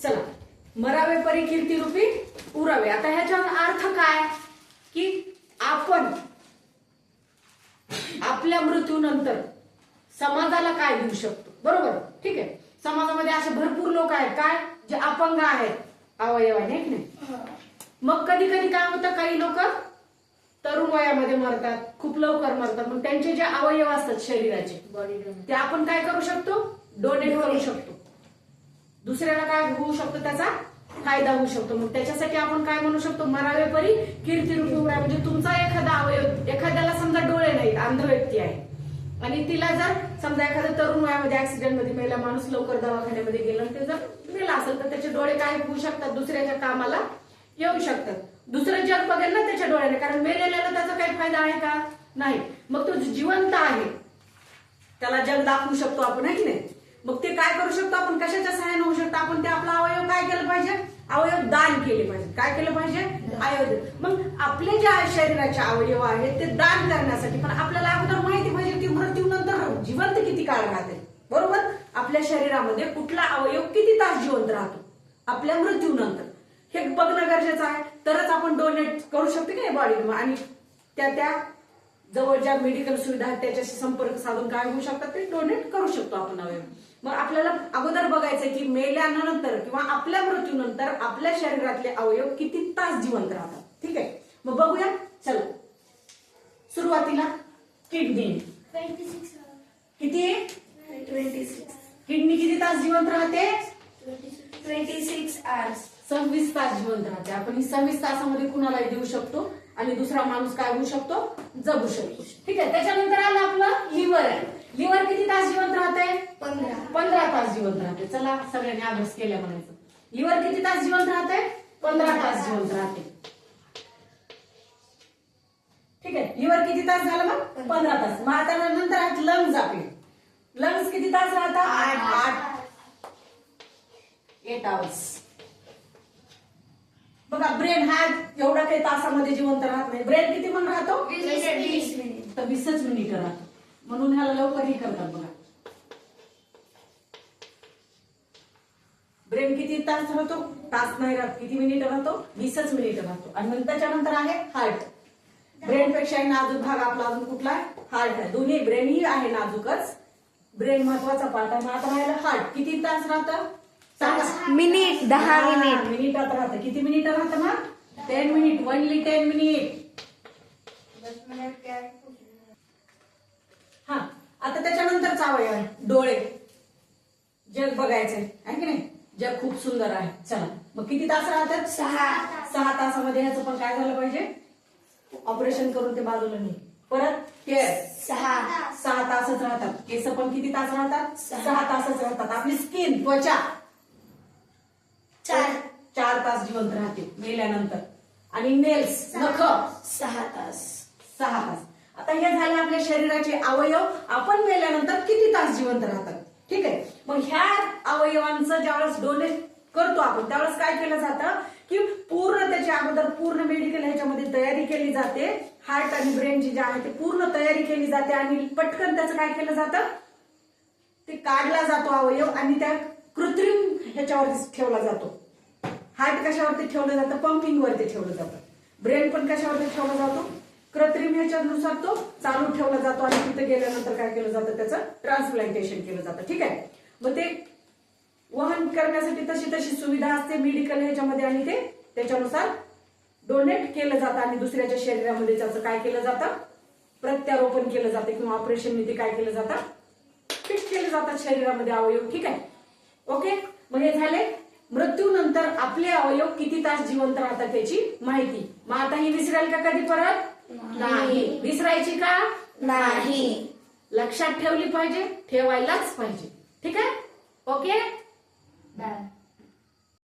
चला, मरावे परी कीर्ती रूपी उरावे. आता ह्याचा अर्थ काय की आपण आपल्या मृत्यूनंतर समाजाला काय देऊ शकतो. बरोबर, ठीक आहे. समाजामध्ये असे भरपूर लोक आहेत काय जे अपंग आहेत, अवयवाने, की नाही. मग कधी कधी काय होतं, काही लोक तरुण वयामध्ये मरतात, खूप लवकर मरतात. मग त्यांचे जे अवयव असतात शरीराचे ते आपण काय करू शकतो, डोनेट करू शकतो. दुसऱ्याला काय होऊ शकतो, त्याचा फायदा होऊ शकतो. मग त्याच्यासाठी आपण काय म्हणू शकतो, मरावे परी कीर्ती रूपी उरावे. म्हणजे तुमचा एखादा अवयव, एखाद्याला समजा डोळे नाहीत, अंध व्यक्ती आहे आणि तिला जर समजा एखाद्या तरुण वयामध्ये ऍक्सिडेंट मध्ये मेला माणूस, लवकर दवाखान्यामध्ये गेला, ते जर मेला असेल तर त्याचे डोळे काय होऊ शकतात, दुसऱ्याच्या कामाला येऊ शकतात. दुसरं जग बघेल ना त्याच्या डोळ्याने, कारण मेलेल्याला त्याचा काही फायदा आहे का, नाही. मग तो जिवंत आहे, त्याला जग दाखवू शकतो आपण, आहे की नाही. मग ते काय करू शकतो आपण, कशाच्या सहाय्याने होऊ शकतो, आपण ते आपला अवयव काय केलं पाहिजे, अवयव दान केले पाहिजे. काय केलं पाहिजे, अवयव. मग आपले जे शरीराचे अवयव आहेत ते दान करण्यासाठी पण आपल्याला अगोदर माहिती पाहिजे की मृत्यूनंतर जिवंत किती काळ राहते. बरोबर, आपल्या शरीरामध्ये कुठला अवयव किती तास जिवंत राहतो आपल्या मृत्यूनंतर, हे बघणं गरजेचं आहे. तरच आपण डोनेट करू शकतो की नाही बॉडीला. आणि त्या जवळ ज्या मेडिकल सुविधा आहेत त्याच्याशी संपर्क साधून काय होऊ शकतात, ते डोनेट करू शकतो आपण अवयव. मग आपल्याला अगोदर बघायचंय की मेल्यानंतर किंवा आपल्या मृत्यूनंतर आपल्या शरीरातले अवयव किती तास जिवंत राहतात. ठीक आहे, मग बघूया. चला, सुरुवातीला किडनी. 26 किती, 26 किडनी किती तास जिवंत राहते, 26 hours. 26 तास जिवंत राहते. आपण ही 26 तासामध्ये कुणालाही देऊ शकतो आणि दुसरा माणूस काय होऊ शकतो, जगू शकतो. ठीक आहे. त्याच्यानंतर आलं आपलं लिव्हर आहे. लिव्हर किती तास जिवंत राहते, 15 तास जिवंत राहते. चला, सगळ्यांनी अभ्यास केल्या म्हणायचं. लिव्हर किती तास जिवंत राहते, 15 तास जिवंत राहते. ठीक आहे, लिव्हर किती तास झालं मग, 15 तास. मग आता नंतर आहेत लंग्स आपले. लंग्स किती तास राहतात, 8 hours. बघा, ब्रेन हा एवढा काही तासामध्ये जिवंत राहत नाही. ब्रेन किती म्हणून राहतो, 20 minutes. तर 20 मिनिटं राहतो. म्हणून ह्याला लवकरही करतात. बघा, ब्रेन किती तास राहतो, तास नाही राहत, किती मिनिटं राहतो, 20 मिनिटं राहतो. आणि मग त्याच्यानंतर आहे हार्ट. ब्रेन पेक्षाही नाजूक भाग आपला अजून कुठला आहे, हार्ट आहे. दोन्ही ब्रेन ही आहे नाजूकच, ब्रेन महत्वाचा पार्ट आहे. मग आता राहिलं हार्ट. किती तास राहतं, मिनिट 10 मिनिट. मिनिटात राहतं. किती मिनिटं राहतं मग, 10 मिनिट, ओनली 10 मिनिट. हा, आता त्याच्यानंतरचा अवयव आहे डोळे. जग बघायचंय, आहे की नाही, जग खूप सुंदर आहे. चला, मग किती तास राहतात, 6 तासामध्ये ह्याचं पण काय झालं पाहिजे, ऑपरेशन करून ते बाजूला नाही. परत केस 6 तासच राहतात. केस पण किती तास राहतात, 6 तासच राहतात. आपली स्किन, त्वचा 4 तास जिवंत राहते मेल्यानंतर. आणि नेल्स, नख 6 तास. 6 तास. आता हे झाले आपल्या शरीराचे अवयव आपण मेल्यानंतर किती तास जिवंत राहतात. ठीक आहे, मग ह्या अवयवांचं ज्यावेळेस डोनेट करतो आपण त्यावेळेस काय केलं जातं की पूर्ण त्याच्या अगोदर पूर्ण मेडिकल ह्याच्यामध्ये तयारी केली जाते. हार्ट आणि ब्रेनची जे आहे ते पूर्ण तयारी केली जाते आणि पटकन त्याचं काय केलं जातं, ते काढला जातो अवयव आणि त्या कृत्रिम ह्याच्यावरती ठेवला जातो. हार्ट कशावरती ठेवलं जातं, पंपिंग वरती ठेवलं जातं. ब्रेन पण कशावरती ठेवला जातो, कृत्रिम ह्याच्यानुसार तो चालू ठेवला जातो आणि तिथे गेल्यानंतर काय केलं जातं, त्याचं ट्रान्सप्लांटेशन केलं जातं. ठीक आहे, मग ते वहन करण्यासाठी तशी तशी सुविधा असते मेडिकल ह्याच्यामध्ये आणि ते त्याच्यानुसार डोनेट केलं जातं आणि दुसऱ्याच्या शरीरामध्ये त्याचं काय केलं जातं, प्रत्यारोपण केलं जातं किंवा ऑपरेशन ते काय केलं जातं, फिट केले जातात शरीरामध्ये अवयव. ठीक आहे, ओके. मग हे झाले मृत्यूनंतर आपले अवयव किती तास जिवंत राहतात त्याची माहिती. मग आता ही विसराल का कधी परत, नाही. विसरायची का नाही. लक्षात ठेवली पाहिजे, ठेवायलाच पाहिजे. ठीक आहे, ओके. Done.